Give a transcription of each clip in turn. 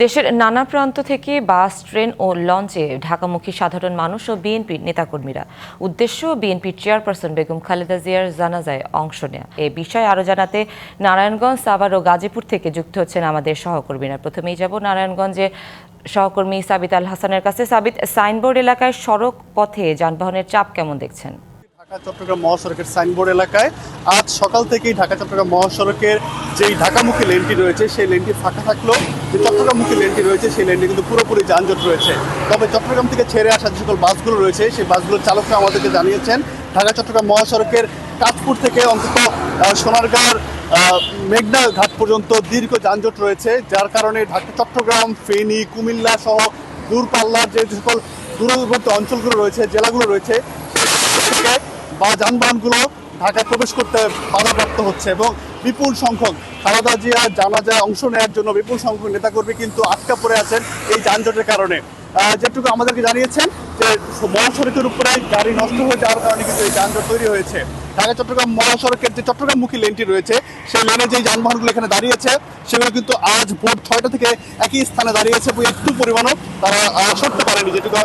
দেশের নানা প্রান্ত থেকে বাস, ট্রেন ও লঞ্চে ঢাকামুখী সাধারণ মানুষ ও বিএনপির নেতাকর্মীরা উদ্দেশ্য বিএনপির চেয়ারপারসন বেগম খালেদা জিয়ার জানাজায় অংশ নেয়া। এ বিষয়ে আরও জানাতে নারায়ণগঞ্জ, সাভার ও গাজীপুর থেকে যুক্ত হচ্ছেন আমাদের সহকর্মীরা। প্রথমেই যাব নারায়ণগঞ্জে সহকর্মী সাবিত আল হাসানের কাছে। সাবিত, সাইনবোর্ড এলাকায় সড়ক পথে যানবাহনের চাপ কেমন দেখছেন? ঢাকা চট্টগ্রাম মহাসড়কের সাইনবোর্ড এলাকায় আজ সকাল থেকেই ঢাকা চট্টগ্রাম মহাসড়কের যেই ঢাকামুখী লেনটি রয়েছে সেই লেনটি ফাঁকা থাকলেও যে চট্টগ্রামমুখী লেনটি রয়েছে সেই লেনটি কিন্তু পুরোপুরি যানজট রয়েছে। তবে চট্টগ্রাম থেকে ছেড়ে আসা যে সকল বাসগুলো রয়েছে সেই বাসগুলোর চালকরা আমাদেরকে জানিয়েছেন ঢাকা চট্টগ্রাম মহাসড়কের কাঁচপুর থেকে অন্তত সোনারগাঁর মেঘনা ঘাট পর্যন্ত দীর্ঘ যানজট রয়েছে, যার কারণে ঢাকা চট্টগ্রাম, ফেনী, কুমিল্লা সহ দূরপাল্লার যে সকল দূরবর্তী অঞ্চলগুলো রয়েছে, জেলাগুলো রয়েছে থেকে বা যানবাহনগুলো ঢাকায় প্রবেশ করতে বাধাপ্রাপ্ত হচ্ছে এবং বিপুল সংখ্যক খালেদা জিয়ার জানাজায় অংশ নেওয়ার জন্য বিপুল সংখ্যক নেতাকর্মী কিন্তু আটকা পড়ে আছেন এই যানজটের কারণে। যেটুকু আমাদেরকে জানিয়েছেন যে মহাসড়কের উপরে গাড়ি নষ্ট হয়ে যাওয়ার কারণে কিন্তু এই যানজট তৈরি হয়েছে। ঢাকা চট্টগ্রাম মহাসড়কের যে চট্টগ্রামমুখী লেনটি রয়েছে সেই লেনে যে যানবাহনগুলো এখানে দাঁড়িয়েছে সেগুলো কিন্তু আজ ভোর 6টা থেকে একই স্থানে দাঁড়িয়েছে এবং একটু পরিমাণও তারা সরতে পারেনি, যেটুকু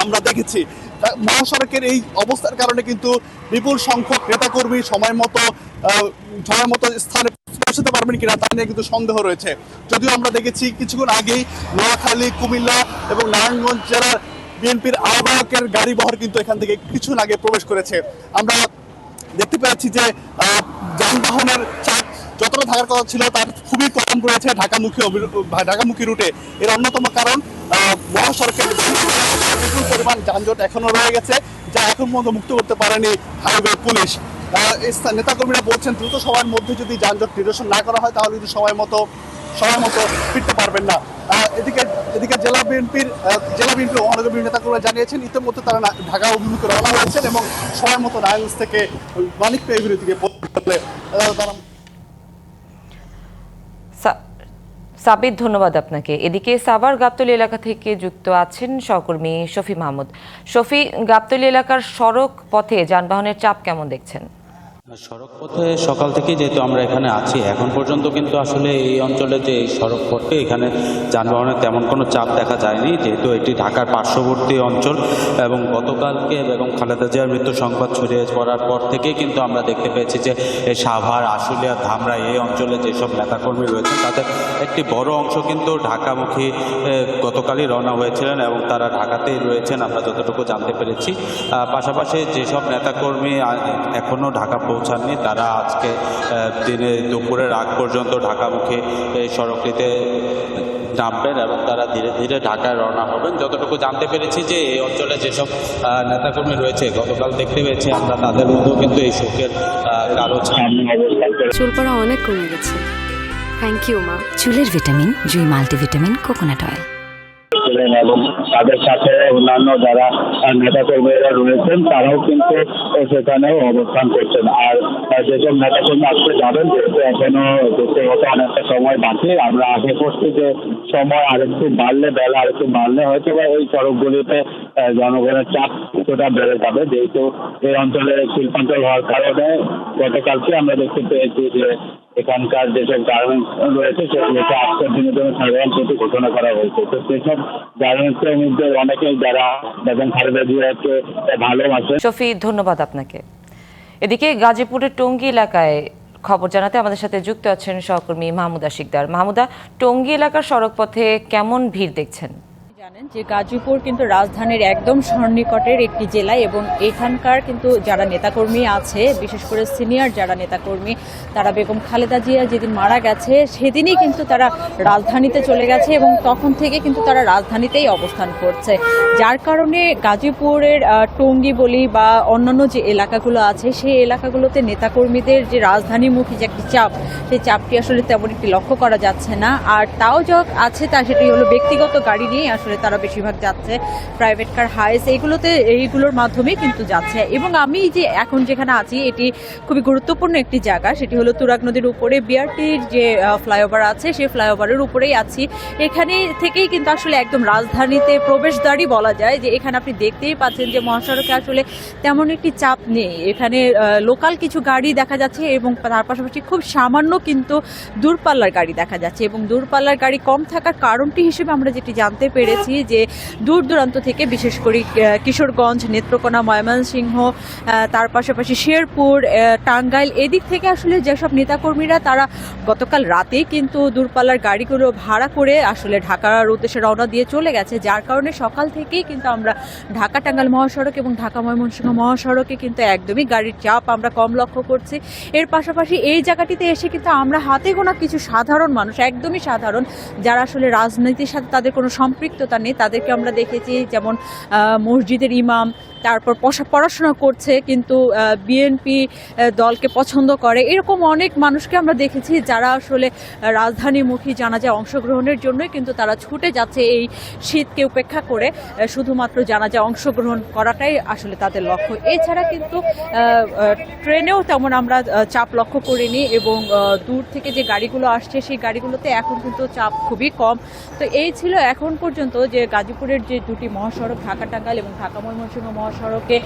আমরা দেখেছি। মহাসড়কের এই অবস্থার কারণে কিন্তু বিপুল সংখ্যক নেতাকর্মী সময় মতো স্থানে পৌঁছতে পারবেন কিনা তা নিয়ে কিন্তু সন্দেহ রয়েছে। যদিও আমরা দেখেছি কিছুক্ষণ আগেই নোয়াখালী, কুমিল্লা এবং নারায়ণগঞ্জ জেলার বিএনপির আহ্বায়কের গাড়ি বহর কিন্তু এখান থেকে কিছুক্ষণ আগে প্রবেশ করেছে। আমরা দেখতে পাচ্ছি যে যানবাহনের চাপ যতটা থাকার কথা ছিল তার খুবই কম রয়েছে ঢাকামুখী রুটে। এর অন্যতম কারণ মহাসড়কের বিপুল পরিমাণ যানজট এখনো রয়ে গেছে, যা এখন পর্যন্ত মুক্ত করতে পারেনি হাইওয়ে পুলিশ। নেতাকর্মীরা বলছেন দ্রুত সময়ের মধ্যে যদি যানজট নিরসন না করা হয় তাহলে কিন্তু সময় মতো ফিরতে পারবেন না। এদিকে জেলা বিএনপির মহানগর নেতাকর্মীরা জানিয়েছেন ইতিমধ্যে তারা ঢাকা অভিমুখে রওনা হয়েছেন এবং সময় মতো নারায়ণগঞ্জ থেকে মানিকপি এভিনিউ থেকে তারা। সাবিত, ধন্যবাদ আপনাকে। এদিকে সাভার গাবতলী এলাকা থেকে যুক্ত আছেন সহকর্মী শফি মাহমুদ। শফি, গাবতলী এলাকার সড়ক পথে যানবাহনের চাপ কেমন দেখছেন? সড়ক পথে সকাল থেকেই যেহেতু আমরা এখানে আছি এখন পর্যন্ত কিন্তু আসলে এই অঞ্চলে যে এই সড়ক পথে এখানে যানবাহনের তেমন কোনো চাপ দেখা যায়নি, যেহেতু এটি ঢাকার পার্শ্ববর্তী অঞ্চল এবং গতকালকে বেগম খালেদা জিয়ার মৃত্যু সংবাদ ছড়িয়ে পড়ার পর থেকেই কিন্তু আমরা দেখতে পেয়েছি যে সাভার, আশুলিয়া, ধামরা এই অঞ্চলে যেসব নেতাকর্মী রয়েছেন তাদের একটি বড় অংশ কিন্তু ঢাকামুখী গতকালই রওনা হয়েছিলেন এবং তারা ঢাকাতেই রয়েছেন আমরা যতটুকু জানতে পেরেছি। পাশাপাশি যেসব নেতাকর্মী এখনও ঢাকা পৌঁছাননি তারা আজকে দিনে দুপুরের আগ পর্যন্ত ঢাকামুখী এই সড়কটিতে নামবেন এবং তারা ধীরে ধীরে ঢাকায় রওনা হবেন। যতটুকু জানতে পেরেছি যে এই অঞ্চলে যেসব নেতাকর্মী রয়েছে গতকাল দেখতে পেয়েছি আমরা তাদের মধ্যেও কিন্তু এই শোকের কারো চুল পড়া অনেক কমে গেছে। থ্যাংক ইউ মা। চুলের ভিটামিন জুই মাল্টিভিটামিন কোকোনাট অয়েল। এবং তাদের সাথে অন্যান্য যারা নেতাকর্মীরা রয়েছেন তারাও কিন্তু সেখানেও অবস্থান করছেন। আর যেসব নেতাকর্মী আজকে যাবেন যেহেতু এখনো দেশের মতো অনেকটা সময় বাকি, আমরা আগে করছি যে সময় আরেকটু বাড়লে, বেলা আরেকটু বাড়লে হয়তো বা এই সড়কগুলিতে জনগণের চাপ কিছুটা বেড়ে যাবে, যেহেতু এই অঞ্চলে শিল্পাঞ্চল হওয়ার কারণে গতকালকে আমরা দেখতে পেয়েছি যে এখানকার যেসব গার্মেন্টস রয়েছে সেগুলোকে আজকের দিনের জন্য সাধারণ ছুটি ঘোষণা করা হয়েছে। তো সেসব গার্মেন্টসের মধ্যে অনেকেই যারা বেগম খালেদা জিয়াকে ভালোবাসে। শফি, ধন্যবাদ আপনাকে। এদিকে গাজীপুরের টঙ্গী এলাকায় খবর জানাতে আমাদের সাথে যুক্ত আছেন সহকর্মী মাহমুদা শিকদার। মাহমুদা, টঙ্গী এলাকার সড়ক পথে কেমন ভিড় দেখছেন? জানেন যে গাজীপুর কিন্তু রাজধানীর একদম সন্নিকটের একটি জেলা এবং এখানকার কিন্তু যারা নেতাকর্মী আছে, বিশেষ করে সিনিয়র যারা নেতাকর্মী, তারা বেগম খালেদা জিয়া যেদিন মারা গেছে সেদিনই কিন্তু তারা রাজধানীতে চলে গেছে এবং তখন থেকে কিন্তু তারা রাজধানীতেই অবস্থান করছে, যার কারণে গাজীপুরের টঙ্গী বলি বা অন্যান্য যে এলাকাগুলো আছে সেই এলাকাগুলোতে নেতাকর্মীদের যে রাজধানীমুখী যে একটি চাপ, সেই চাপটি আসলে তেমন একটি লক্ষ্য করা যাচ্ছে না। আর তাও যা আছে তা সেটি হলো ব্যক্তিগত গাড়ি নিয়ে আসলে তারা বেশিরভাগ যাচ্ছে, প্রাইভেট কার, হাইস, এইগুলোর মাধ্যমেই কিন্তু যাচ্ছে। এবং আমি যে এখন যেখানে আছি এটি খুবই গুরুত্বপূর্ণ একটি জায়গা, সেটি হলো তুরাগ নদীর উপরে বিআরটির যে ফ্লাইওভার আছে সেই ফ্লাইওভারের উপরেই আছি। এখানে থেকেই কিন্তু আসলে একদম রাজধানীতে প্রবেশদ্বারই বলা যায়, যে এখানে আপনি দেখতেই পাচ্ছেন যে মহাসড়কে আসলে তেমন একটি চাপ নেই। এখানে লোকাল কিছু গাড়ি দেখা যাচ্ছে এবং তার পাশাপাশি খুব সামান্য কিন্তু দূরপাল্লার গাড়ি দেখা যাচ্ছে। এবং দূরপাল্লার গাড়ি কম থাকার কারণটি হিসেবে আমরা যেটি জানতে পেরেছি যে দূর দূরান্ত থেকে, বিশেষ করে কিশোরগঞ্জ, নেত্রকোনা, ময়মনসিংহ, তার পাশাপাশি শেরপুর, টাঙ্গাইল, এদিক থেকে আসলে যেসব নেতাকর্মীরা তারা গতকাল রাতেই কিন্তু দূরপাল্লার গাড়িগুলো ভাড়া করে আসলে ঢাকার উদ্দেশ্যে রওনা দিয়ে চলে গেছে, যার কারণে সকাল থেকেই কিন্তু আমরা ঢাকা টাঙ্গাইল মহাসড়ক এবং ঢাকা ময়মনসিংহ মহাসড়কে কিন্তু একদমই গাড়ির চাপ আমরা কম লক্ষ্য করছি। এর পাশাপাশি এই জায়গাটিতে এসে কিন্তু আমরা হাতে গোনা কিছু সাধারণ মানুষ, একদমই সাধারণ, যারা আসলে রাজনীতির সাথে তাদের কোনো সম্পৃক্ততা নেই, তাদেরকে আমরা দেখেছি, যেমন মসজিদের ইমাম, তারপর পড়াশোনা করছে কিন্তু বিএনপি দলকে পছন্দ করে, এরকম অনেক মানুষকে আমরা দেখেছি যারা আসলে রাজধানীমুখী জানাজায় অংশগ্রহণের জন্যই কিন্তু তারা ছুটে যাচ্ছে এই শীতকে উপেক্ষা করে, শুধুমাত্র জানাজায় অংশগ্রহণ করাটাই আসলে তাদের লক্ষ্য। এছাড়া কিন্তু ট্রেনেও তেমন আমরা চাপ লক্ষ্য করিনি এবং দূর থেকে যে গাড়িগুলো আসছে সেই গাড়িগুলোতে এখন কিন্তু চাপ খুবই কম। তো এই ছিল এখন পর্যন্ত যে গাজীপুরের যে দুটি মহাসড়ক, ঢাকা টাঙ্গাইল এবং ঢাকা ময়মনসিংহ মহাসড়কে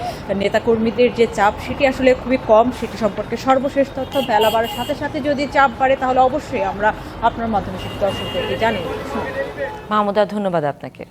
নেতাকর্মীদের যে চাপ সেটি আসলে খুবই কম। সেটি সম্পর্কে সর্বশেষ তথ্য বেলা বাড়ার সাথে সাথে যদি চাপ বাড়ে তাহলে অবশ্যই আমরা আপনার মাধ্যমে সেটি দর্শকদেরকে জানিয়ে দেব। মাহমুদা, ধন্যবাদ আপনাকে।